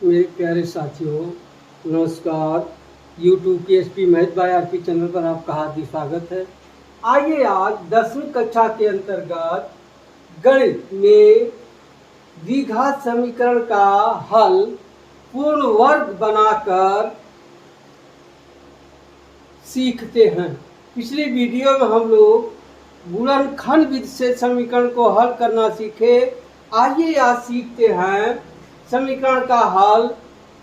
मेरे प्यारे साथियों, नमस्कार। यूट्यूब के SP math by RP channel पर आपका हार्दिक स्वागत है। आइए आज 10वीं कक्षा के अंतर्गत गणित में द्विघात समीकरण का हल पूर्ण वर्ग बनाकर सीखते हैं। पिछली वीडियो में हम लोग गुणनखंड विधि से समीकरण को हल करना सीखे। आइए आज सीखते हैं समीकरण का हल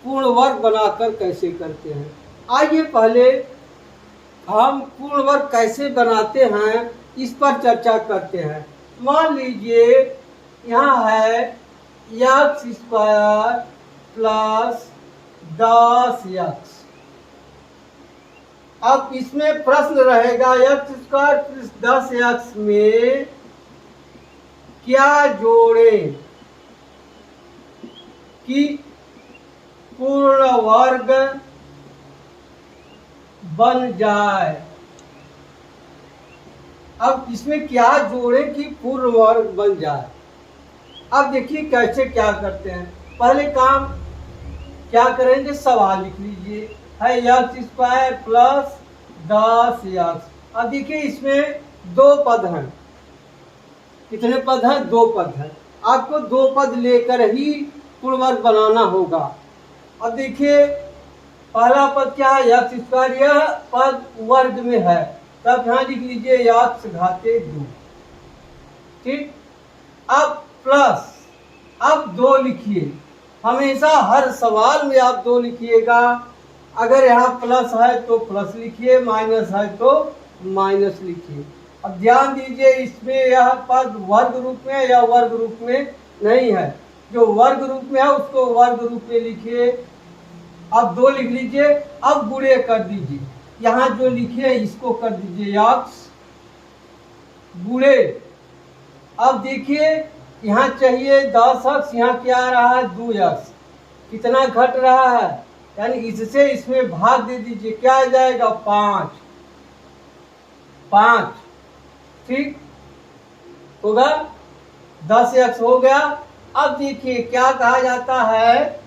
पूर्ण वर्ग बनाकर कैसे करते हैं। आइए पहले हम पूर्ण वर्ग कैसे बनाते हैं इस पर चर्चा करते हैं। मान लीजिए यहाँ है एक्स स्क्वायर प्लस 10x। अब इसमें प्रश्न रहेगा एक्स स्क्वायर प्लस 10x में क्या जोड़ें कि पूर्ण वर्ग बन जाए। अब इसमें क्या जोड़ें कि पूर्ण वर्ग बन जाए। अब देखिए कैसे क्या करते हैं। पहले काम क्या करेंगे, सवाल लिख लीजिए, है एक्स स्क्वायर प्लस 10x। अब देखिए इसमें दो पद हैं। कितने पद हैं? दो पद हैं। आपको दो पद लेकर ही पूर्ण वर्ग बनाना होगा। अब देखिए पहला पद क्या है, एक्स स्क्वायर, यह पद वर्ग में है, तब यहाँ लिख लीजिए एक्स घाते 2। ठीक, अब प्लस, अब 2 लिखिए। हमेशा हर सवाल में आप 2 लिखिएगा। अगर यहाँ प्लस है तो प्लस लिखिए, माइनस है तो माइनस लिखिए। अब ध्यान दीजिए इसमें यह पद वर्ग रूप में या वर्ग रूप में नहीं है। जो वर्ग रूप में है उसको वर्ग रूप में लिखिए। अब 2 लिख लीजिए। अब गुणे कर दीजिए, यहाँ जो लिखे इसको कर दीजिए एक्स गुणे। अब देखिए यहाँ चाहिए 10x, यहाँ क्या आ रहा है 2x। कितना घट रहा है, यानी इससे इसमें भाग दे दीजिए, क्या आ जाएगा 5। ठीक होगा, 10x हो गया। अब देखिए क्या कहा जाता है,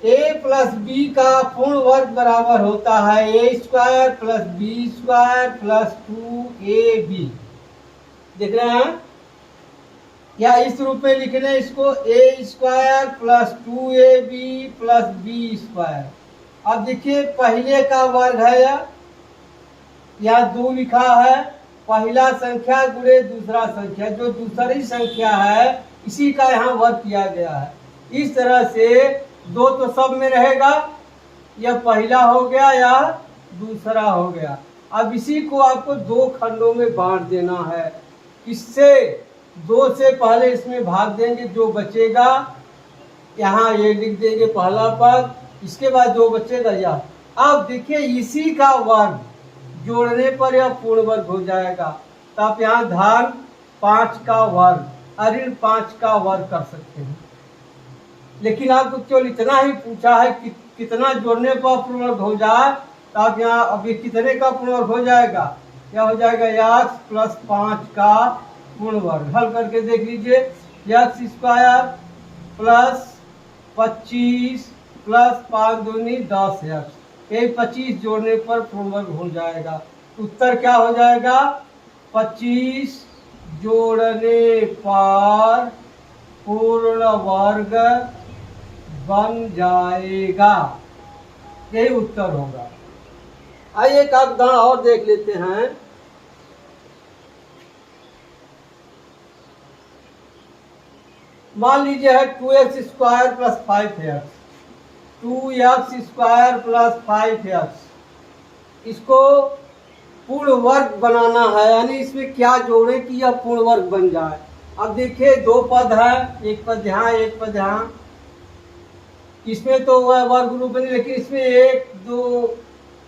a प्लस बी का पूर्ण वर्ग बराबर होता है a square plus B square plus 2ab। देख रहे हैं, या इस रूप में लिखने इसको a स्क्वायर प्लस 2ab प्लस बी स्क्वायर। अब देखिए पहले का वर्ग है या 2 लिखा है, पहला संख्या गुणे दूसरा संख्या, जो दूसरी संख्या है इसी का यहाँ वर्ग किया गया है। इस तरह से 2 तो सब में रहेगा, यह पहला हो गया या दूसरा हो गया। अब इसी को आपको 2 खंडों में बांट देना है। इससे 2 से पहले इसमें भाग देंगे, जो बचेगा यहाँ ये लिख देंगे पहला पद, इसके बाद जो बचेगा यह। अब देखिए इसी का वर्ग जोड़ने पर यह पूर्ण वर्ग हो जाएगा। तो आप यहाँ धन 5 का वर्ग ऋण 5 का वर्ग कर सकते हैं। लेकिन आपको केवल इतना ही पूछा है कि कितना जोड़ने पर पूर्ण वर्ग हो जाए, तो आप यहाँ अभी कितने का पूर्ण वर्ग हो जाएगा, यह हो जाएगा x प्लस 5 का पूर्ण वर्ग। हल करके देख लीजिए, एक्स स्क्वायर प्लस 25 प्लस 5 दूनी 10x, ये 25 जोड़ने पर पूर्ण वर्ग हो जाएगा। उत्तर क्या हो जाएगा, 25 जोड़ने पर पूर्ण वर्ग बन जाएगा। यही उत्तर होगा। आइए एक उदाहरण और देख लेते हैं। मान लीजिए है 2x square plus 5x, 2x square plus 5x। इसको पूर्ण वर्ग बनाना है, यानी इसमें क्या जोड़े कि यह पूर्ण वर्ग बन जाए। अब देखिए 2 पद है, एक पद यहाँ एक पद यहाँ। इसमें तो वह वर्ग रूप नहीं, लेकिन इसमें 1 2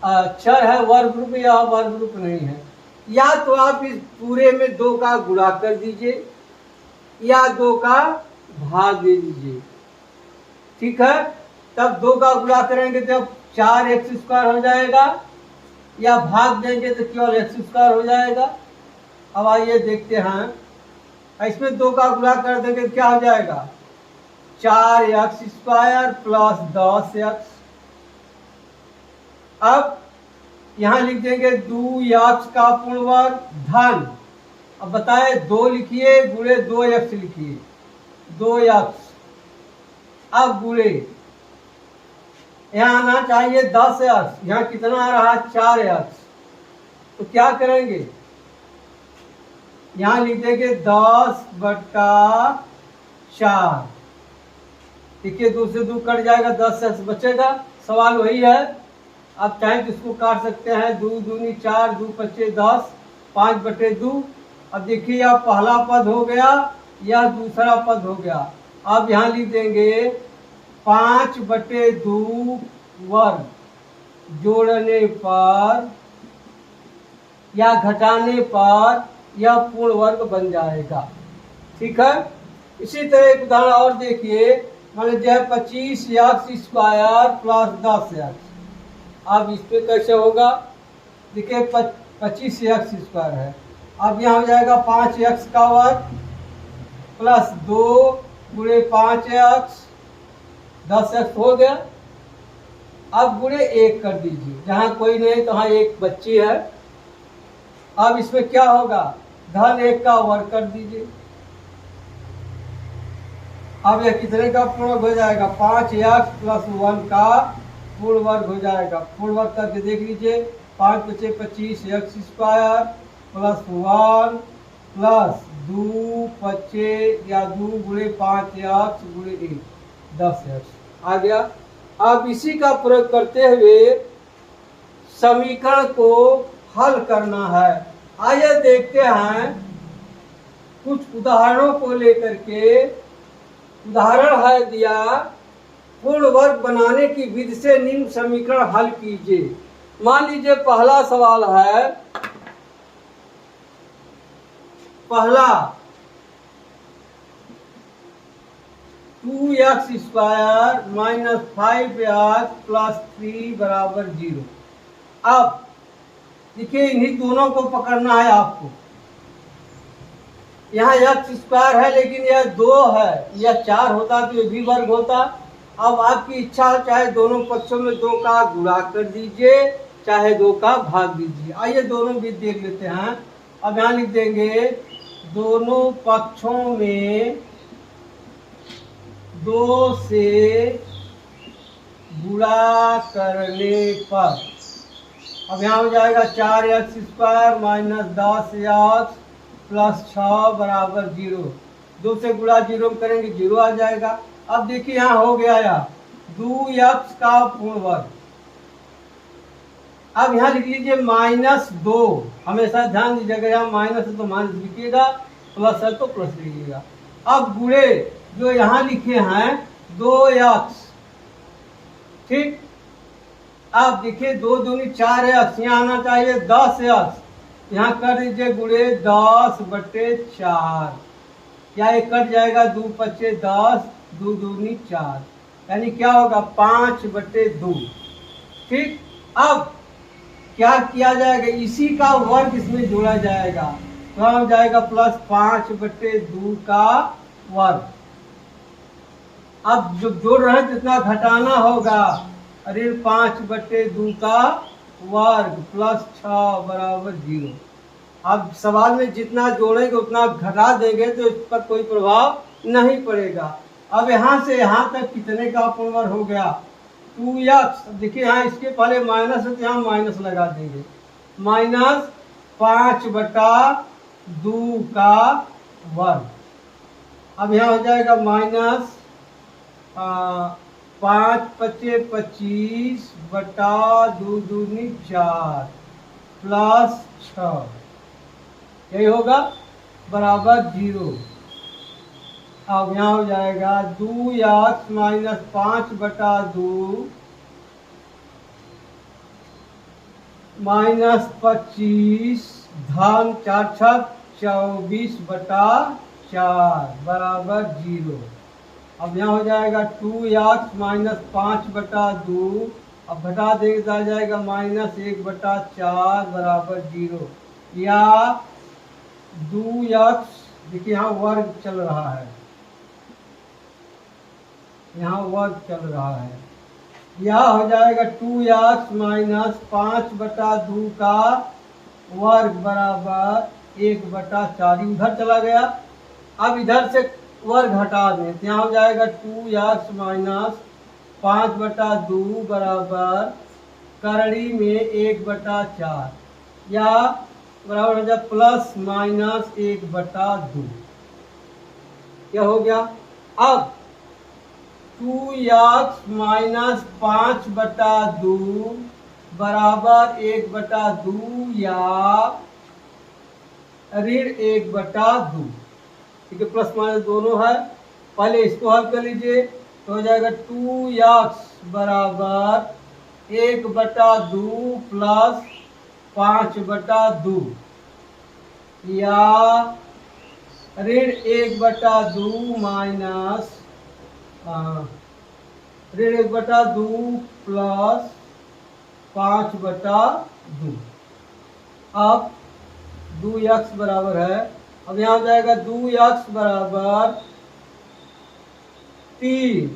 अक्षर है वर्ग रूप, या वर्ग रूप नहीं है। या तो आप इस पूरे में 2 का गुणा कर दीजिए या 2 का भाग दे दीजिए। ठीक है, तब 2 का गुणा करेंगे तो 4x स्क्वायर हो जाएगा, या भाग देंगे तो केवल x स्क्वायर हो जाएगा। अब आइए देखते हैं, इसमें 2 का गुणा कर देंगे तो क्या हो जाएगा, 4x² प्लस 10x। अब यहाँ लिख देंगे 2x का पूर्ण वर्ग धन, अब बताए 2 लिखिए गुणे 2x लिखिए, 2x। अब गुणे यहाँ आना चाहिए 10x, यहाँ कितना आ रहा है 4x, तो क्या करेंगे यहाँ लिख देंगे 10/4। देखिए 2 से 2 कट जाएगा, 10x बचेगा। सवाल वही है, आप चाहे तो इसको काट सकते हैं, 2 दूनी 4, 2 पच्चे 10, 5/2। अब देखिए यह पहला पद हो गया, यह दूसरा पद हो गया। अब यहाँ लिख देंगे 5/2 वर्ग, जोड़ने पर या घटाने पर यह पूर्ण वर्ग बन जाएगा। ठीक है, इसी तरह एक उदाहरण और देखिए, मान लीजिए 25x² प्लस 10x। अब इस पे कैसे होगा, देखिए 25x² है, अब यहाँ हो जाएगा 5x का वर्ग प्लस 2 गुणे 5x, 10x हो गया। अब गुणे 1 कर दीजिए, जहाँ कोई नहीं तो वहाँ 1 बच्ची है। अब इसमें क्या होगा, धन 1 का वर्ग कर दीजिए। अब यह कितने का पूर्ण वर्ग हो जाएगा, 5x प्लस 1 का पूर्ण वर्ग हो जाएगा। पूर्ण वर्ग करके देख लीजिए, 5 बचे 25x² प्लस 1 प्लस 2 बचे या 2 गुणे 5x गुणे 1, 10x आ गया। अब इसी का प्रयोग करते हुए समीकरण को हल करना है। आइए देखते हैं कुछ उदाहरणों को लेकर के। उदाहरण है दिया, पूर्ण वर्ग बनाने की विधि से निम्न समीकरण हल कीजिए। मान लीजिए पहला सवाल है, पहला 2x² माइनस 5x प्लस 3 बराबर 0। अब देखिए इन्हीं दोनों को पकड़ना है आपको। यहाँ x² है लेकिन यह 2 है, यह 4 होता तो ये भी वर्ग होता। अब आपकी इच्छा, चाहे दोनों पक्षों में 2 का गुणा कर दीजिए, चाहे 2 का भाग दीजिए। आइए दोनों भी देख लेते हैं। अब यहाँ लिख देंगे दोनों पक्षों में 2 से गुणा करने पर, अब यहाँ हो जाएगा 4x² माइनस 10x प्लस 6 बराबर 0। 2 से गुणा 0 करेंगे 0 आ जाएगा। अब देखिए यहाँ हो गया या 2x का पूर्ण वर्ग। अब यहाँ लिख लीजिए -2, हमेशा ध्यान दीजिएगा यहाँ माइनस है तो माइनस लिखिएगा, प्लस है तो प्लस लिखिएगा। अब गुणे जो यहाँ लिखे हैं 2x, ठीक। अब देखिए 2 दूनी 4x, यहाँ आना चाहिए 10x, यहाँ कर दीजिए गुणे 10/4, क्या ये कट जाएगा, 2 पच्चे 10, 2 दूनी 4, यानी क्या होगा 5/2। ठीक। अब क्या किया जाएगा, इसी का वर्ग इसमें जोड़ा जाएगा, तो हम जाएगा प्लस 5/2 का वर्ग। अब जो जोड़ रहे हैं जितना घटाना होगा, अरे 5/2 का वर्ग प्लस 6 बराबर 0। अब सवाल में जितना जोड़ेंगे उतना घटा देंगे तो इस पर कोई प्रभाव नहीं पड़ेगा। अब यहाँ से यहाँ तक कितने का पूर्ण वर्ग हो गया, 2x। देखिए यहाँ इसके पहले माइनस है तो यहाँ माइनस लगा देंगे, -5/2 का वर्ग। अब यहाँ हो जाएगा माइनस 5 पच्चे 25 बटा 2 दूनी 4 प्लस 6, यही होगा बराबर 0। अब यहाँ हो जाएगा 2x माइनस 5/2 माइनस 25 धन 4 24/4 बराबर 0। अब यहाँ हो जाएगा 2x माइनस 5/2, अब घटा देंगे तो आ जाएगा -1/4 बराबर 0, या 2x। देखिए यहाँ वर्ग चल रहा है, यहाँ वर्ग चल रहा है। यह हो जाएगा 2x माइनस 5/2 का वर्ग बराबर 1/4। उधर चला गया, अब इधर से वर्ग हटा दें तो यहाँ हो जाएगा 2x माइनस 5/2 बराबर करड़ी में 1/4 या बराबर हो जाए प्लस माइनस 1/2। क्या हो गया? अब 2x माइनस 5/2 बराबर 1/2 या ऋण 1/2। ठीक है, प्लस माइनस दोनों है। पहले इसको हल कर लीजिए तो हो जाएगा 2x बराबर 1/2 प्लस 5/2 या ऋण 1/2 माइनस ऋण 1/2 प्लस 5/2। अब 2x बराबर है, अब यहाँ हो जाएगा 2x बराबर 3,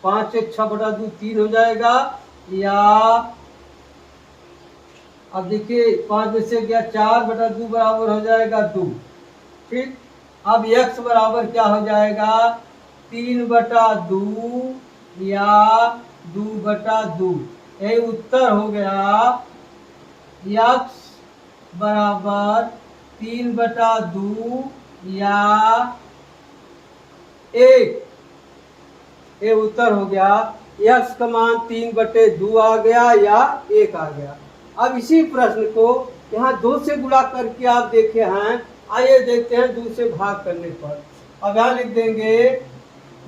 5 से 6/2 3 हो जाएगा या अब देखिए 5 में से गया 4/2 बराबर हो जाएगा 2। ठीक, अब x बराबर क्या हो जाएगा? 3/2 या 2/2। यही उत्तर हो गया। x बराबर 3/2 या 1। ये उत्तर हो गया। x का मान 3/2 आ गया या 1 आ गया। अब इसी प्रश्न को यहाँ 2 से गुणा करके आप देखे हैं। आइए देखते हैं 2 से भाग करने पर। अब यहाँ लिख देंगे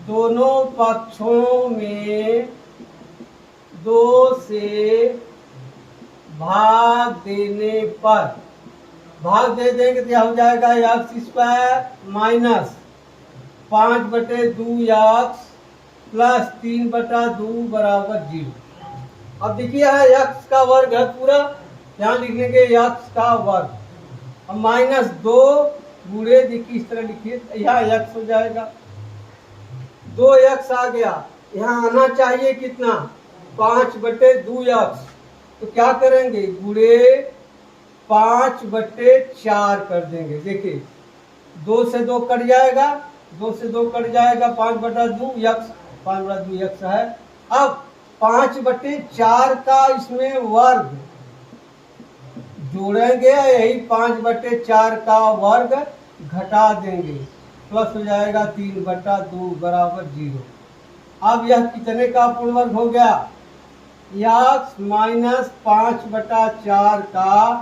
दोनों पक्षों में 2 से भाग देने पर, भाग दे देंगे तो यह हो जाएगा x² माइनस 5/2x प्लस 3/2 बराबर 0। अब देखिए है x का वर्ग है पूरा, यहाँ लिख लेंगे x का वर्ग। अब माइनस 2 गुणे देखिए इस तरह लिखिए, यहाँ x हो जाएगा। 2x आ गया, यहाँ आना चाहिए कितना? 5/2x। तो क्या करेंगे? गुणे 5/4 कर देंगे। देखिए 2 से 2 कट जाएगा, 2 से 2 कट जाएगा, 5/2x, 5/2x है। अब 5/4 का इसमें वर्ग जोड़ेंगे, यही 5/4 का वर्ग घटा देंगे, प्लस हो जाएगा 3/2 बराबर 0। अब यह कितने का पूर्ण वर्ग हो गया? x माइनस 5/4 का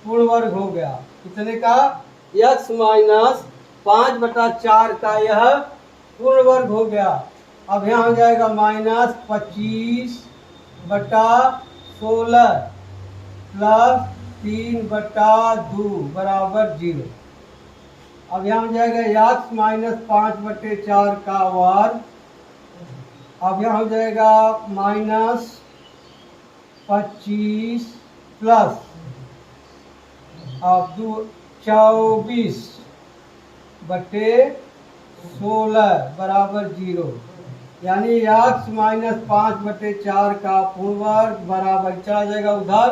पूर्ण वर्ग हो गया। कितने का? x माइनस 5/4 का यह पूर्ण वर्ग हो गया। अब यहाँ हो जाएगा माइनस 25/16 प्लस 3/2 बराबर 0। अब यहाँ हो जाएगा x माइनस 5/4 का वर्ग। अब यहाँ हो जाएगा माइनस 25 प्लस अब 24/16 बराबर 0, यानी x माइनस 5/4 का पूर्ण वर्ग बराबर चला जाएगा उधर,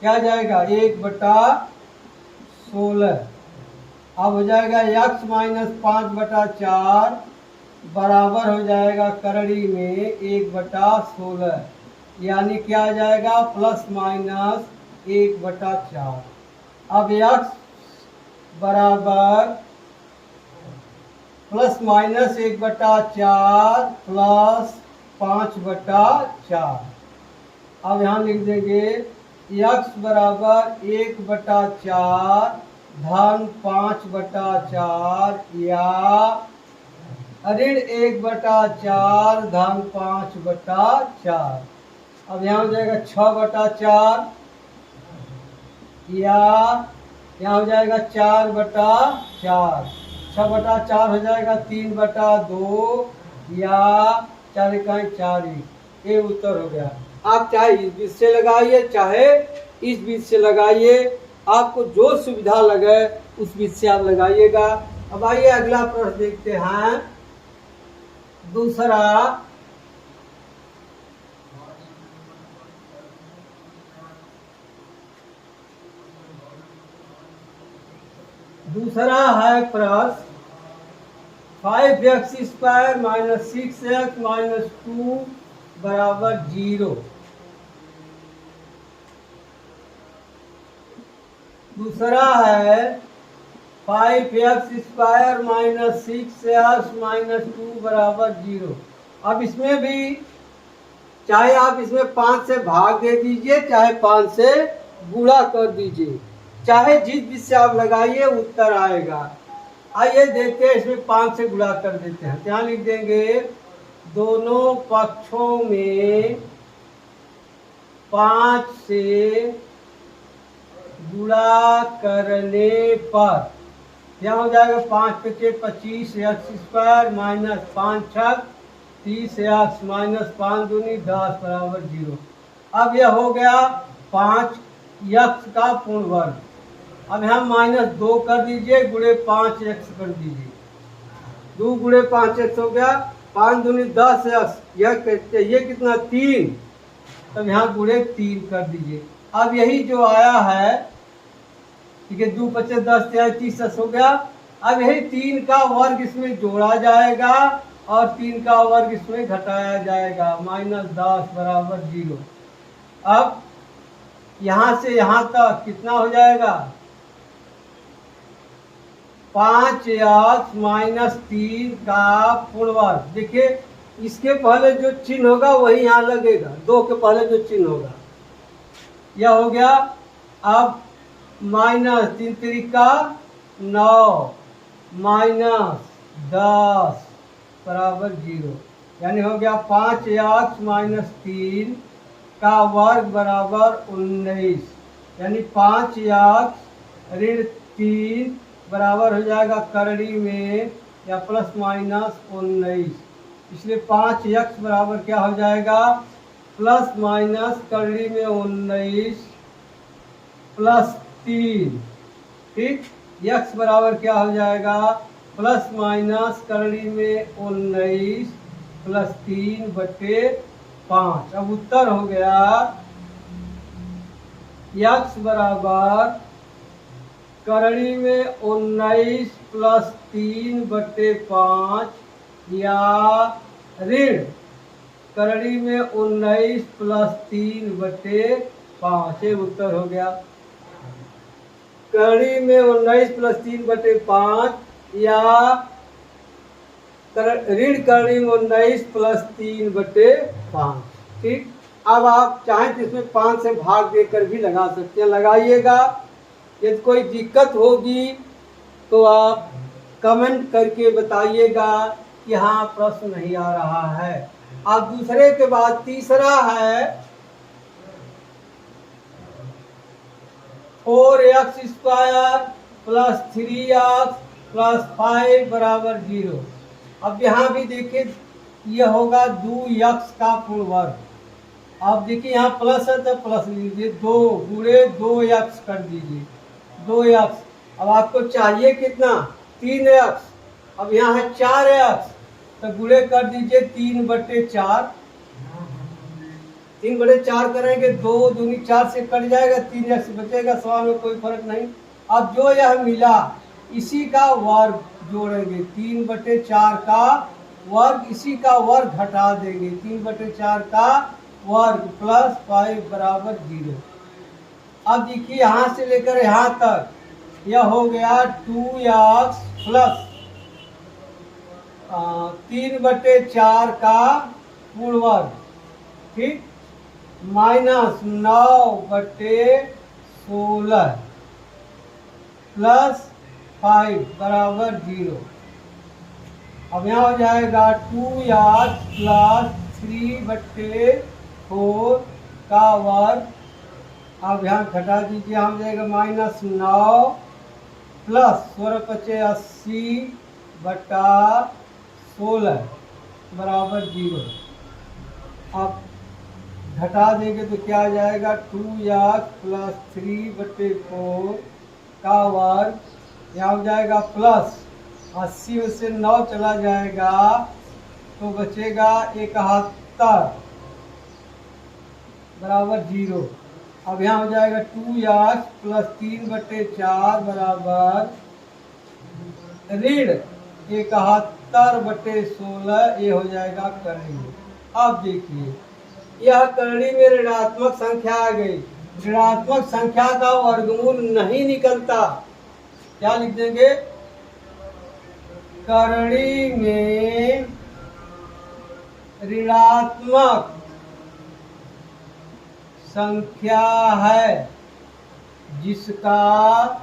क्या जाएगा? 1/16। अब हो जाएगा x माइनस 5/4 बराबर हो जाएगा करड़ी में 1/16, यानी क्या आ जाएगा? Plus minus 1/4। अब x बराबर प्लस माइनस 1/4 प्लस 5/4। अब यहाँ लिख देंगे x बराबर 1/4 धन 5/4 या ऋण 1/4 धन 5/4। अब यहाँ हो जाएगा 6/4 या यहाँ हो जाएगा 4/4। 6/4 हो जाएगा 3/2 या 4×4। ये उत्तर हो गया। आप चाहे इस बीच से लगाइए चाहे इस बीच से लगाइए, आपको जो सुविधा लगे उस बीच से आप लगाइएगा। अब आइए अगला प्रश्न देखते हैं। दूसरा है प्रश्न 5x² - 6x - 2 बराबर 0। दूसरा है 5x² - 6x - 2 बराबर 0। अब इसमें भी चाहे आप इसमें 5 से भाग दे दीजिए, चाहे 5 से गुणा कर दीजिए, चाहे जिस से आप लगाइए उत्तर आएगा। आइए देखते हैं, इसमें 5 से गुणा कर देते हैं। यहाँ लिख देंगे दोनों पक्षों में 5 से गुणा करने पर क्या हो जाएगा, 5 × 25 x² माइनस 5 × 30 x माइनस 5 दूनी 10 बराबर 0। अब यह हो गया 5x का पूर्ण वर्ग। अब यहाँ -2 कर दीजिए, गुणे 5x कर दीजिए, 2 गुणे 5x हो गया, 5 दूनी 10x, यह कितना 3, तब यहाँ गुणे 3 कर दीजिए। अब यही जो आया है, ठीक है, 2 × 5 = 10, 30 हो गया। अब यही 3 का वर्ग इसमें जोड़ा जाएगा और 3 का वर्ग इसमें घटाया जाएगा, -10 बराबर 0। अब यहाँ से यहाँ तक कितना हो जाएगा, 5x - 3 का पूर्ण वर्ग। देखिए इसके पहले जो चिन्ह होगा वही यहाँ लगेगा, 2 के पहले जो चिन्ह होगा, यह हो गया। अब -3 × 3 = 9 -10 बराबर 0, यानी हो गया 5x - 3 का वर्ग बराबर 19, यानी 5x ऋण 3 बराबर हो जाएगा करड़ी में या ±19। इसलिए 5x बराबर क्या हो जाएगा, ± करड़ी में 19 + 3। ठीक, x बराबर क्या हो जाएगा, ± करड़ी में 19 + 3/5। अब उत्तर हो गया x बराबर करड़ी में 19 + 3/5 या ऋण करड़ी में 19 + 3/5। ये उत्तर हो गया, करड़ी में 19 + 3/5 या ऋण करड़ी में 19 + 3/5। ठीक, अब आप चाहें तो इसमें 5 से भाग देकर भी लगा सकते हैं, लगाइएगा। यदि कोई दिक्कत होगी तो आप कमेंट करके बताइएगा कि हाँ प्रश्न नहीं आ रहा है। अब दूसरे के बाद तीसरा है 4x² + 3x + 5 बराबर 0। अब यहाँ भी देखिए यह होगा 2x का पूर्ण वर्ग। अब देखिए यहाँ प्लस है तो प्लस लीजिए, 2 गुणे 2x कर दीजिए, 2x। अब आपको चाहिए कितना, 3x। अब यहाँ है 4x, तो गुणे कर दीजिए 3/4। 3/4 करेंगे, 2 दूनी 4 से कट जाएगा, 3x बचेगा, सवाल में कोई फर्क नहीं। अब जो यह मिला इसी का वर्ग जोड़ेंगे, 3/4 का वर्ग, इसी का वर्ग घटा देंगे, 3/4 का वर्ग + 5 बराबर 0। अब देखिए यहाँ से लेकर यहाँ तक यह हो गया 2x + 3/4 का पूर्ण वर्ग, ठीक, -9/16 + 5 बराबर 0। अब यहाँ हो जाएगा 2x + 3/4 का वर्ग। अब यहाँ घटा दीजिए, हम जाएगा -9 + 16 + 80/16 बराबर 0। अब घटा देंगे तो क्या आ जाएगा, 2x + 3/4 का वर्ग, यहाँ हो जाएगा प्लस 80 में से 9 चला जाएगा तो बचेगा 71 बराबर 0। अब यहाँ हो जाएगा 2x प्लस 3/4 बराबर ऋण 71/16। ये हो जाएगा करणी। अब देखिए यह करणी में ऋणात्मक संख्या आ गई। ऋणात्मक संख्या का वर्गमूल नहीं निकलता। क्या लिख देंगे? करणी में ऋणात्मक संख्या है जिसका वर्गमूल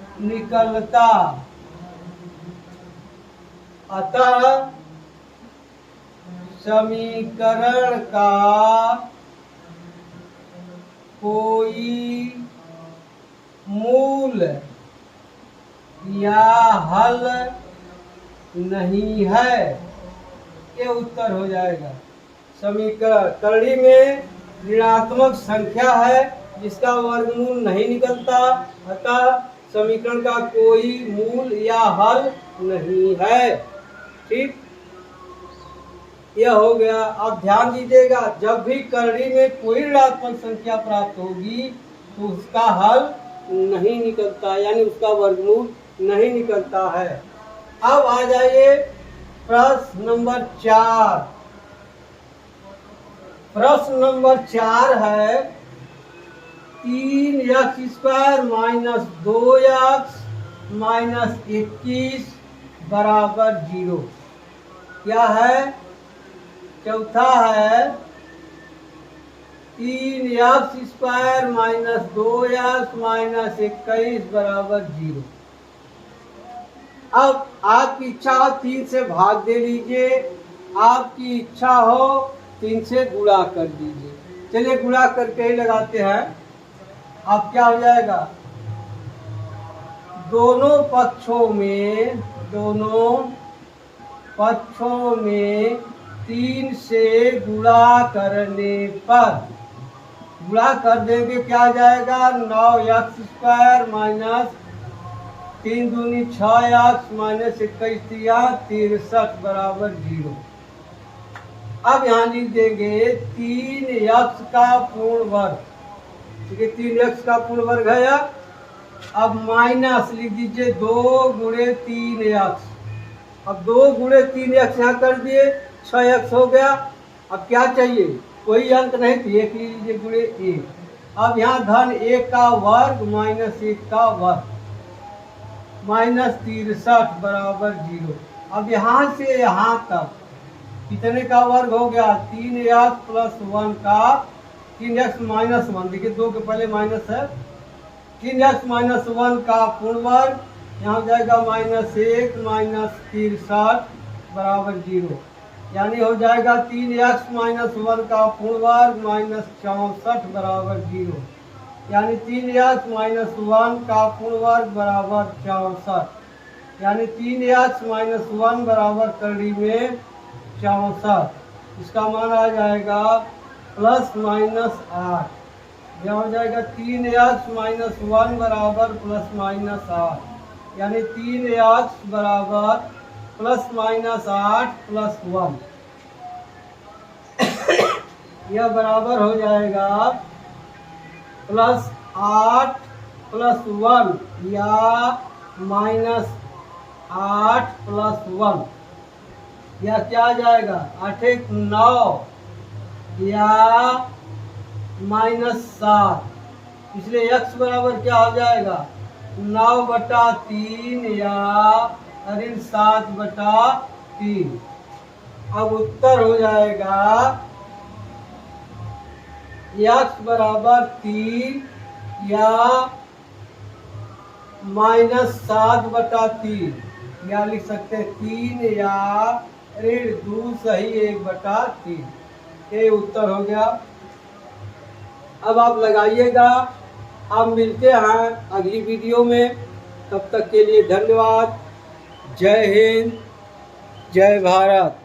नहीं निकलता। अतः समीकरण का कोई मूल या हल नहीं है। ये उत्तर हो जाएगा। समीकरण करणी में ऋणात्मक संख्या है जिसका वर्गमूल नहीं निकलता, अतः समीकरण का कोई मूल या हल नहीं है। ठीक, यह हो गया। अब ध्यान दीजिएगा, जब भी करणी में कोई ऋणात्मक संख्या प्राप्त होगी तो उसका हल नहीं निकलता, यानी उसका वर्गमूल नहीं निकलता है। अब आ जाइए प्रश्न नंबर 4। प्रश्न नंबर 4 है 3x² माइनस 2x माइनस 21 बराबर 0। क्या है? चौथा है 3x² माइनस 2x माइनस 21 बराबर 0। अब आपकी इच्छा हो 3 से भाग दे लीजिए, आपकी इच्छा हो 3 से गुणा कर दीजिए। चलिए गुणा करके ही लगाते हैं। अब क्या हो जाएगा? दोनों पक्षों में 3 से गुणा करने पर गुणा कर देंगे, क्या आ जाएगा? 9x² माइनस 3 दूनी 6x माइनस 21 63 बराबर 0। अब यहाँ लिख देंगे 3x का पूर्ण वर्ग। ठीक है, 3x का पूर्ण वर्ग है। अब माइनस लिख दीजिए 2 गुणे 3x। अब 2 गुणे 3x यहाँ कर दिए, 6x हो गया। अब क्या चाहिए? कोई अंक नहीं तो 1 लिख लीजिए गुणे 1। अब यहाँ धन 1 का वर्ग माइनस 1 का वर्ग माइनस 63 बराबर 0। अब यहाँ से यहाँ तक कितने का वर्ग हो गया? 3x प्लस 1 का 3x माइनस 1। देखिए 2 के पहले माइनस है। 3x माइनस 1 का पूर्ण वर्ग, यहाँ हो जाएगा माइनस 1 माइनस 63 बराबर 0। यानी हो जाएगा 3x माइनस 1 का पूर्ण वर्ग माइनस 64 बराबर 0। यानी 3x माइनस 1 का पूर्ण वर्ग बराबर 64। यानी 3x माइनस 1 बराबर करणी में 64। इसका मान आ जाएगा प्लस माइनस 8। यह हो जाएगा 3x माइनस 1 बराबर प्लस माइनस 8। यानी 3x बराबर प्लस माइनस 8 प्लस 1। यह बराबर हो जाएगा प्लस 8 प्लस 1 या माइनस 8 प्लस 1। यह क्या आ जाएगा? 8 1 9 या माइनस 7। इसलिए x बराबर क्या हो जाएगा? 9/3 या ऋण 7/3। अब उत्तर हो जाएगा x बराबर 3 या माइनस 7/3, या लिख सकते हैं 3 या ऋण 2 सही 1/3। ये उत्तर हो गया। अब आप लगाइएगा। अब मिलते हैं अगली वीडियो में। तब तक के लिए धन्यवाद। जय हिंद, जय भारत।